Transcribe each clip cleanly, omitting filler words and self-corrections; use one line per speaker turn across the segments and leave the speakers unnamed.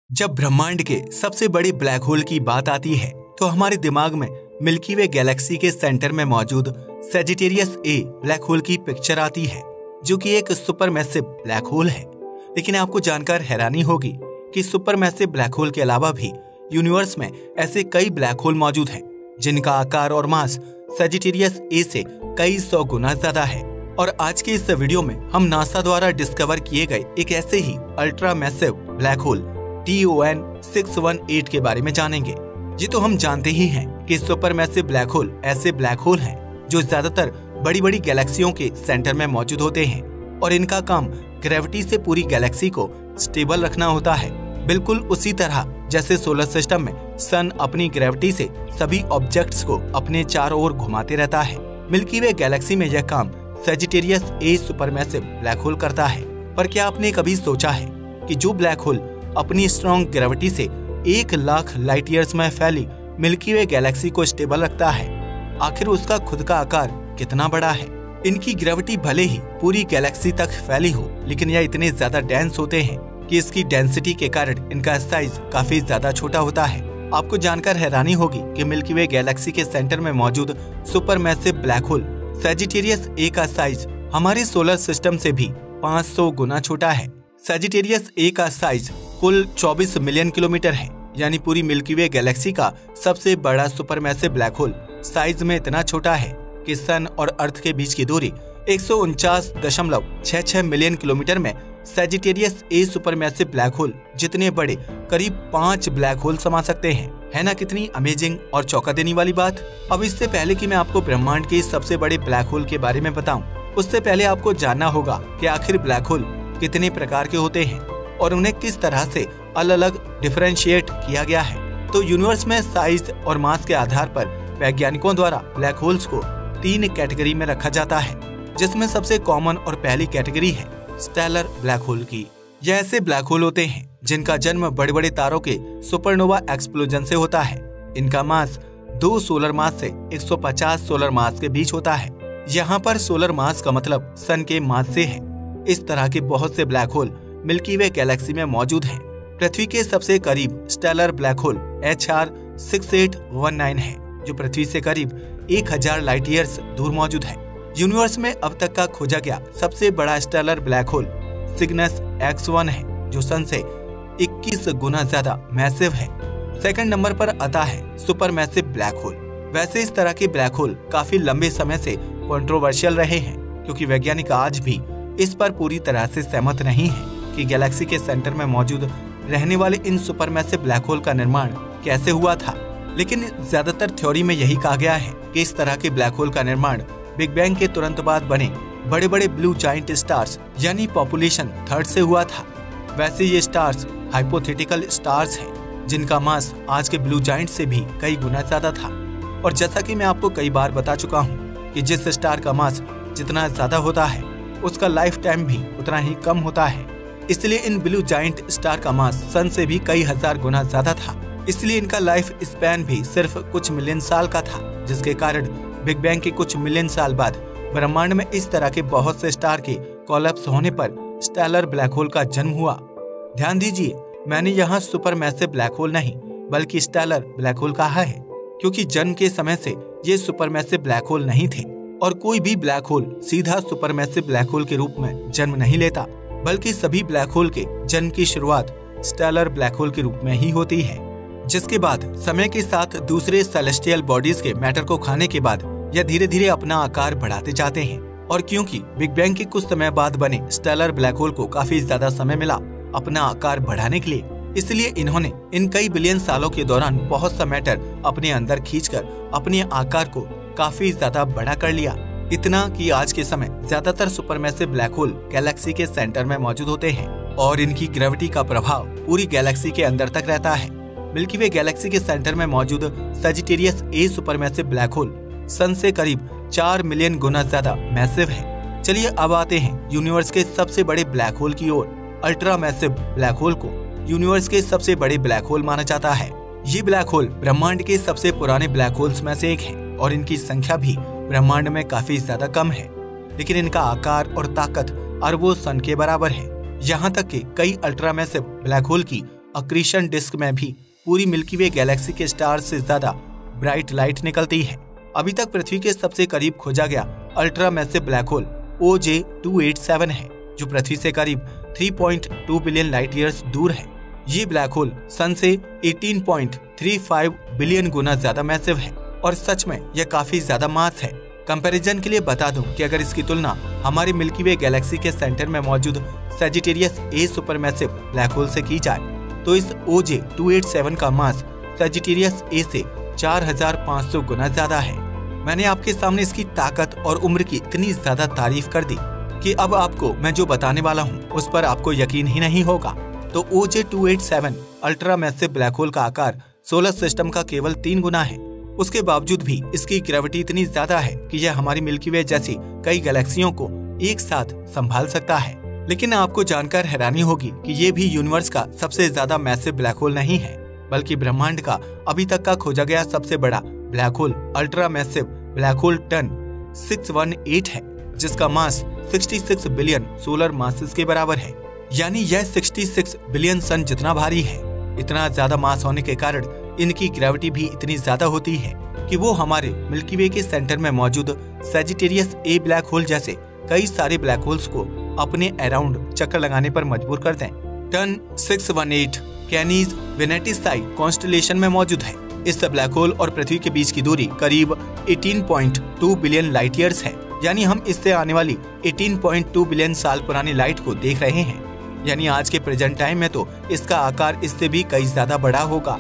जब ब्रह्मांड के सबसे बड़े ब्लैक होल की बात आती है तो हमारे दिमाग में मिल्की वे गैलेक्सी के सेंटर में मौजूद सजिटेरियस ए ब्लैक होल की पिक्चर आती है, जो कि एक सुपरमैसिव ब्लैक होल है। लेकिन आपको जानकर हैरानी होगी कि सुपरमैसिव ब्लैक होल के अलावा भी यूनिवर्स में ऐसे कई ब्लैक होल मौजूद हैं जिनका आकार और मास सजिटेरियस ए से कई 100 गुना ज्यादा है। और आज के इस वीडियो में हम नासा द्वारा डिस्कवर किए गए एक ऐसे ही ultra massive black hole TON 618 के बारे में जानेंगे। ये तो हम जानते ही हैं कि सुपरमैसिव ब्लैक होल ऐसे ब्लैक होल हैं जो ज्यादातर बड़ी बड़ी गैलेक्सियों के सेंटर में मौजूद होते हैं और इनका काम ग्रेविटी से पूरी गैलेक्सी को स्टेबल रखना होता है। बिल्कुल उसी तरह जैसे सोलर सिस्टम में सन अपनी ग्रेविटी से सभी ऑब्जेक्ट्स को अपने चारों ओर घुमाते रहता है, मिल्की वे गैलेक्सी में यह काम सजिटेरियस ए सुपरमैसिव ब्लैक होल करता है। पर क्या आपने कभी सोचा है कि जो ब्लैक होल अपनी स्ट्रॉन्ग ग्रेविटी से 1 लाख लाइट ईयर्स में फैली मिल्की वे गैलेक्सी को स्टेबल रखता है, आखिर उसका खुद का आकार कितना बड़ा है? इनकी ग्रेविटी भले ही पूरी गैलेक्सी तक फैली हो, लेकिन यह इतने ज्यादा डेंस होते हैं कि इसकी डेंसिटी के कारण इनका साइज काफी ज्यादा छोटा होता है। आपको जानकर हैरानी होगी कि मिल्की वे गैलेक्सी के सेंटर में मौजूद सुपरमैसिव ब्लैक होल सजिटेरियस ए का साइज हमारे सोलर सिस्टम से भी 500 गुना छोटा है। सजिटेरियस ए का साइज कुल 24 मिलियन किलोमीटर है, यानी पूरी मिल्की वे गैलेक्सी का सबसे बड़ा सुपरमैसिव ब्लैक होल साइज में इतना छोटा है कि सन और अर्थ के बीच की दूरी 149.66 मिलियन किलोमीटर में सजिटेरियस ए सुपरमैसिव ब्लैक होल जितने बड़े करीब 5 ब्लैक होल समा सकते हैं। है ना कितनी अमेजिंग और चौंका देने वाली बात। अब इससे पहले कि मैं आपको ब्रह्मांड के सबसे बड़े ब्लैक होल के बारे में बताऊं, उससे पहले आपको जानना होगा कि आखिर ब्लैक होल कितने प्रकार के होते हैं और उन्हें किस तरह से अलग अलग डिफरेंशिएट किया गया है। तो यूनिवर्स में साइज और मास के आधार पर वैज्ञानिकों द्वारा ब्लैक होल्स को 3 कैटेगरी में रखा जाता है, जिसमें सबसे कॉमन और पहली कैटेगरी है स्टेलर ब्लैक होल की। यह ऐसे ब्लैक होल होते हैं जिनका जन्म बड़े बड़े तारों के सुपरनोवा एक्सप्लोजन से होता है। इनका मास 2 सोलर मास से 150 सोलर मास के बीच होता है। यहाँ पर सोलर मास का मतलब सन के मास से है। इस तरह के बहुत से ब्लैक होल मिल्की वे गैलेक्सी में मौजूद हैं। पृथ्वी के सबसे करीब स्टेलर ब्लैक होल HR 6819 है, जो पृथ्वी से करीब 1000 लाइट ईयर्स दूर मौजूद है। यूनिवर्स में अब तक का खोजा गया सबसे बड़ा stellar black hole Cygnus X1 है, जो सन से 21 गुना ज्यादा मैसिव है। सेकंड नंबर पर आता है सुपरमैसिव ब्लैक होल। वैसे इस तरह के ब्लैक होल काफी लंबे समय से कंट्रोवर्शियल रहे हैं, क्योंकि वैज्ञानिक आज भी इस पर पूरी तरह से सहमत नहीं है कि गैलेक्सी के सेंटर में मौजूद रहने वाले इन सुपरमैसिव ब्लैक होल का निर्माण कैसे हुआ था। लेकिन ज्यादातर थ्योरी में यही कहा गया है कि इस तरह के ब्लैक होल का निर्माण बिग बैंग के तुरंत बाद बने बड़े बड़े ब्लू जाइंट स्टार्स यानी पॉपुलेशन थर्ड से हुआ था। वैसे ये स्टार्स हाइपोथेटिकल स्टार्स हैं, जिनका मास आज के ब्लू जाइंट से भी कई गुना ज्यादा था। और जैसा कि मैं आपको कई बार बता चुका हूँ कि जिस स्टार का मास जितना ज्यादा होता है, उसका लाइफ टाइम भी उतना ही कम होता है। इसलिए इन ब्लू जाइंट स्टार का मास सन से भी कई हजार गुना ज्यादा था। इसलिए इनका लाइफ स्पैन भी सिर्फ कुछ मिलियन साल का था, जिसके कारण बिग बैंग के कुछ मिलियन साल बाद ब्रह्मांड में इस तरह के बहुत से स्टार के कोलैप्स होने पर स्टेलर ब्लैक होल का जन्म हुआ। ध्यान दीजिए, मैंने यहाँ सुपरमैसिव ब्लैक होल नहीं बल्कि स्टेलर ब्लैक होल कहा है, क्योंकि जन्म के समय से ये सुपरमैसिव ब्लैक होल नहीं थे और कोई भी ब्लैक होल सीधा सुपरमैसिव ब्लैक होल के रूप में जन्म नहीं लेता, बल्कि सभी ब्लैक होल के जन्म की शुरुआत स्टेलर ब्लैक होल के रूप में ही होती है, जिसके बाद समय के साथ दूसरे सेलेस्टियल बॉडीज के मैटर को खाने के बाद यह धीरे धीरे अपना आकार बढ़ाते जाते हैं। और क्योंकि बिग बैंग के कुछ समय बाद बने स्टेलर ब्लैक होल को काफी ज्यादा समय मिला अपना आकार बढ़ाने के लिए, इसलिए इन्होंने इन कई बिलियन सालों के दौरान बहुत सा मैटर अपने अंदर खींचकर अपने आकार को काफी ज्यादा बड़ा कर लिया। इतना कि आज के समय ज्यादातर सुपरमैसिव ब्लैक होल गैलेक्सी के सेंटर में मौजूद होते हैं और इनकी ग्रेविटी का प्रभाव पूरी गैलेक्सी के अंदर तक रहता है। मिल्की वे गैलेक्सी के सेंटर में मौजूद सजिटेरियस ए सुपरमैसिव ब्लैक होल सन से करीब 4 मिलियन गुना ज्यादा मैसिव है। चलिए अब आते हैं यूनिवर्स के सबसे बड़े ब्लैक होल की ओर। अल्ट्रा मैसिव ब्लैक होल को यूनिवर्स के सबसे बड़े ब्लैक होल माना जाता है। ये ब्लैक होल ब्रह्मांड के सबसे पुराने ब्लैक होल्स में से एक है और इनकी संख्या भी ब्रह्मांड में काफी ज्यादा कम है, लेकिन इनका आकार और ताकत अरबों सन के बराबर है। यहाँ तक कि कई अल्ट्रा मैसिव ब्लैक होल की अक्रीशन डिस्क में भी पूरी मिल्की वे गैलेक्सी के स्टार से ज्यादा ब्राइट लाइट निकलती है। अभी तक पृथ्वी के सबसे करीब खोजा गया ultra massive black whole OJ-287 है, जो पृथ्वी से करीब 3.2 बिलियन लाइट ईयर्स दूर है। ये ब्लैक होल सन से 18.35 बिलियन गुना ज्यादा मैसिव है और सच में यह काफी ज्यादा मास है। कंपैरिजन के लिए बता दूं कि अगर इसकी तुलना हमारे मिल्की वे गैलेक्सी के सेंटर में मौजूद सजिटेरियस ए सुपरमैसिव ब्लैक होल से की जाए तो इस OJ-287 का मास सजिटेरियस ए से 4500 गुना ज्यादा है। मैंने आपके सामने इसकी ताकत और उम्र की इतनी ज्यादा तारीफ कर दी कि अब आपको मैं जो बताने वाला हूँ उस पर आपको यकीन ही नहीं होगा। तो OJ-287 ultra massive black whole का आकार सोलर सिस्टम का केवल 3 गुना है। उसके बावजूद भी इसकी ग्रेविटी इतनी ज्यादा है कि यह हमारी मिल्की वे जैसी कई गैलेक्सियों को एक साथ संभाल सकता है। लेकिन आपको जानकर हैरानी होगी कि ये भी यूनिवर्स का सबसे ज्यादा मैसिव ब्लैक होल नहीं है, बल्कि ब्रह्मांड का अभी तक का खोजा गया सबसे बड़ा black hole ultra massive black hole TON 618 है, जिसका मास 66 बिलियन सोलर मासेस के बराबर है। यानी यह 66 बिलियन सन जितना भारी है। इतना ज्यादा मास होने के कारण इनकी ग्रेविटी भी इतनी ज्यादा होती है कि वो हमारे मिल्की वे के सेंटर में मौजूद सजिटेरियस ए ब्लैक होल जैसे कई सारे ब्लैक होल्स को अपने अराउंड चक्कर लगाने पर मजबूर कर दें। टन 618 कैनीज वेनेटिसाई कॉन्स्टेलेशन में मौजूद है। इस ब्लैक होल और पृथ्वी के बीच की दूरी करीब 18.2 बिलियन लाइट ईयर्स है। यानी हम इससे आने वाली 18.2 बिलियन साल पुरानी लाइट को देख रहे हैं। यानी आज के प्रेजेंट टाइम में तो इसका आकार इससे भी कई ज्यादा बड़ा होगा,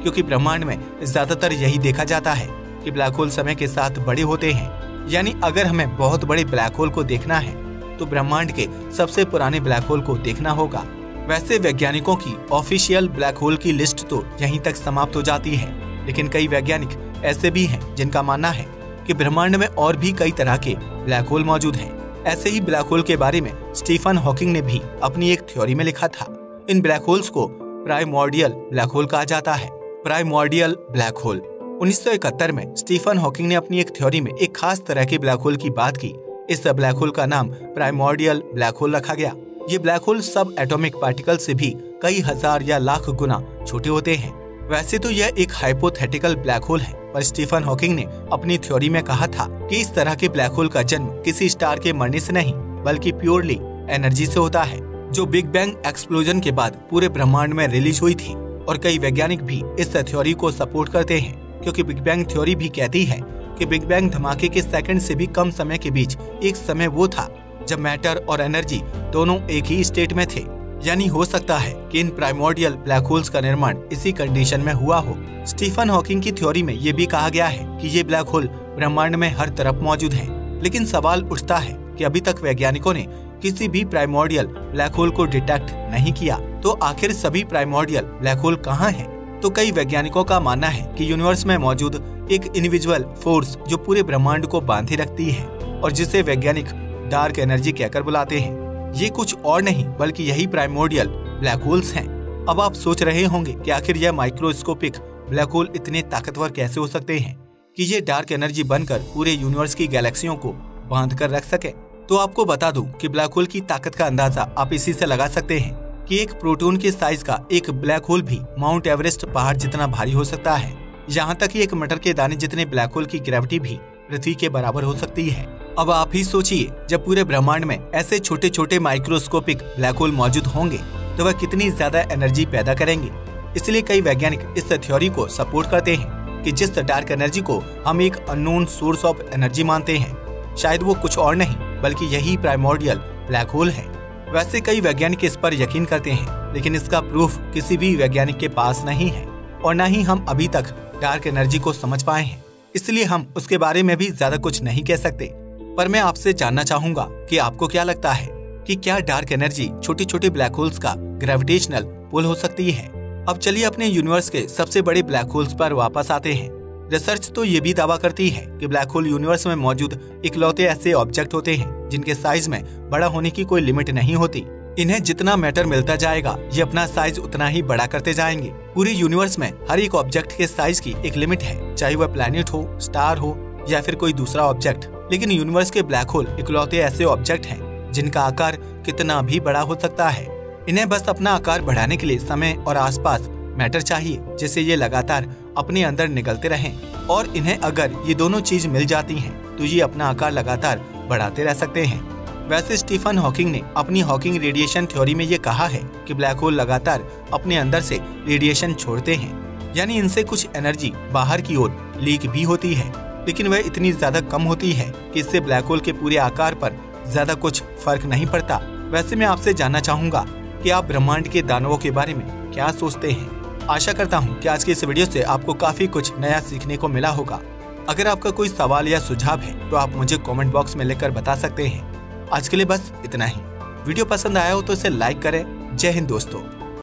क्योंकि ब्रह्मांड में ज्यादातर यही देखा जाता है कि ब्लैक होल समय के साथ बड़े होते हैं। यानी अगर हमें बहुत बड़े ब्लैक होल को देखना है तो ब्रह्मांड के सबसे पुराने ब्लैक होल को देखना होगा। वैसे वैज्ञानिकों की ऑफिशियल ब्लैक होल की लिस्ट तो यहीं तक समाप्त हो जाती है, लेकिन कई वैज्ञानिक ऐसे भी हैं जिनका मानना है कि ब्रह्मांड में और भी कई तरह के ब्लैक होल मौजूद हैं। ऐसे ही ब्लैक होल के बारे में स्टीफन हॉकिंग ने भी अपनी एक थ्योरी में लिखा था। इन ब्लैक होल्स को प्राइमोर्डियल ब्लैक होल कहा जाता है। प्राइमोर्डियल ब्लैक होल 1971 में स्टीफन हॉकिंग ने अपनी एक थ्योरी में एक खास तरह के ब्लैक होल की बात की। इस ब्लैक होल का नाम प्राइमोर्डियल ब्लैक होल रखा गया। ये ब्लैक होल सब एटॉमिक पार्टिकल से भी कई हजार या लाख गुना छोटे होते हैं। वैसे तो यह एक हाइपोथेटिकल ब्लैक होल है, पर स्टीफन हॉकिंग ने अपनी थ्योरी में कहा था कि इस तरह के ब्लैक होल का जन्म किसी स्टार के मरने से नहीं, बल्कि प्योरली एनर्जी से होता है, जो बिग बैंग एक्सप्लोजन के बाद पूरे ब्रह्मांड में रिलीज हुई थी। और कई वैज्ञानिक भी इस थ्योरी को सपोर्ट करते हैं, क्योंकि बिग बैंग थ्योरी भी कहती है कि बिग बैंग धमाके के सेकंड से भी कम समय के बीच एक समय वो था जब मैटर और एनर्जी दोनों एक ही स्टेट में थे। यानी हो सकता है कि इन प्राइमोर्डियल ब्लैक होल्स का निर्माण इसी कंडीशन में हुआ हो। स्टीफन हॉकिंग की थ्योरी में ये भी कहा गया है कि ये ब्लैक होल ब्रह्मांड में हर तरफ मौजूद हैं। लेकिन सवाल उठता है कि अभी तक वैज्ञानिकों ने किसी भी प्राइमोर्डियल ब्लैक होल को डिटेक्ट नहीं किया, तो आखिर सभी प्राइमोर्डियल ब्लैक होल कहाँ हैं? तो कई वैज्ञानिकों का मानना है कि यूनिवर्स में मौजूद एक इंडिविजुअल फोर्स जो पूरे ब्रह्मांड को बांधे रखती है और जिसे वैज्ञानिक डार्क एनर्जी कहकर बुलाते हैं, ये कुछ और नहीं बल्कि यही प्राइमोर्डियल ब्लैक होल्स हैं। अब आप सोच रहे होंगे कि आखिर यह माइक्रोस्कोपिक ब्लैक होल इतने ताकतवर कैसे हो सकते हैं कि ये डार्क एनर्जी बनकर पूरे यूनिवर्स की गैलेक्सियों को बांध कर रख सके। तो आपको बता दूं कि ब्लैक होल की ताकत का अंदाजा आप इसी से लगा सकते हैं कि एक प्रोटॉन के साइज का एक ब्लैक होल भी माउंट एवरेस्ट पहाड़ जितना भारी हो सकता है। यहाँ तक कि एक मटर के दाने जितने ब्लैक होल की ग्रेविटी भी पृथ्वी के बराबर हो सकती है। अब आप ही सोचिए, जब पूरे ब्रह्मांड में ऐसे छोटे छोटे माइक्रोस्कोपिक ब्लैक होल मौजूद होंगे तो वह कितनी ज्यादा एनर्जी पैदा करेंगे। इसलिए कई वैज्ञानिक इस थ्योरी को सपोर्ट करते हैं कि जिस डार्क एनर्जी को हम एक अननोन सोर्स ऑफ एनर्जी मानते हैं, शायद वो कुछ और नहीं बल्कि यही प्राइमोर्डियल ब्लैक होल है। वैसे कई वैज्ञानिक इस पर यकीन करते हैं, लेकिन इसका प्रूफ किसी भी वैज्ञानिक के पास नहीं है और न ही हम अभी तक डार्क एनर्जी को समझ पाए हैं। इसलिए हम उसके बारे में भी ज्यादा कुछ नहीं कह सकते। पर मैं आपसे जानना चाहूंगा कि आपको क्या लगता है कि क्या डार्क एनर्जी छोटे छोटे ब्लैक होल्स का ग्रेविटेशनल पुल हो सकती है? अब चलिए अपने यूनिवर्स के सबसे बड़े ब्लैक होल्स पर वापस आते हैं। रिसर्च तो ये भी दावा करती है कि ब्लैक होल यूनिवर्स में मौजूद इकलौते ऐसे ऑब्जेक्ट होते हैं जिनके साइज में बड़ा होने की कोई लिमिट नहीं होती। इन्हें जितना मैटर मिलता जाएगा ये अपना साइज उतना ही बड़ा करते जाएंगे। पूरे यूनिवर्स में हर एक ऑब्जेक्ट के साइज की एक लिमिट है, चाहे वह प्लैनेट हो, स्टार हो या फिर कोई दूसरा ऑब्जेक्ट। लेकिन यूनिवर्स के ब्लैक होल इकलौते ऐसे ऑब्जेक्ट हैं जिनका आकार कितना भी बड़ा हो सकता है। इन्हें बस अपना आकार बढ़ाने के लिए समय और आसपास मैटर चाहिए, जिससे ये लगातार अपने अंदर निकलते रहें। और इन्हें अगर ये दोनों चीज मिल जाती हैं, तो ये अपना आकार लगातार बढ़ाते रह सकते हैं। वैसे स्टीफन हॉकिंग ने अपनी हॉकिंग रेडिएशन थ्योरी में ये कहा है कि ब्लैक होल लगातार अपने अंदर से रेडिएशन छोड़ते हैं, यानी इनसे कुछ एनर्जी बाहर की ओर लीक भी होती है, लेकिन वह इतनी ज्यादा कम होती है कि इससे ब्लैक होल के पूरे आकार पर ज्यादा कुछ फर्क नहीं पड़ता। वैसे मैं आपसे जानना चाहूंगा कि आप ब्रह्मांड के दानवों के बारे में क्या सोचते हैं। आशा करता हूँ कि आज की इस वीडियो से आपको काफी कुछ नया सीखने को मिला होगा। अगर आपका कोई सवाल या सुझाव है तो आप मुझे कमेंट बॉक्स में लिखकर बता सकते हैं। आज के लिए बस इतना ही। वीडियो पसंद आया हो तो इसे लाइक करें। जय हिंद दोस्तों।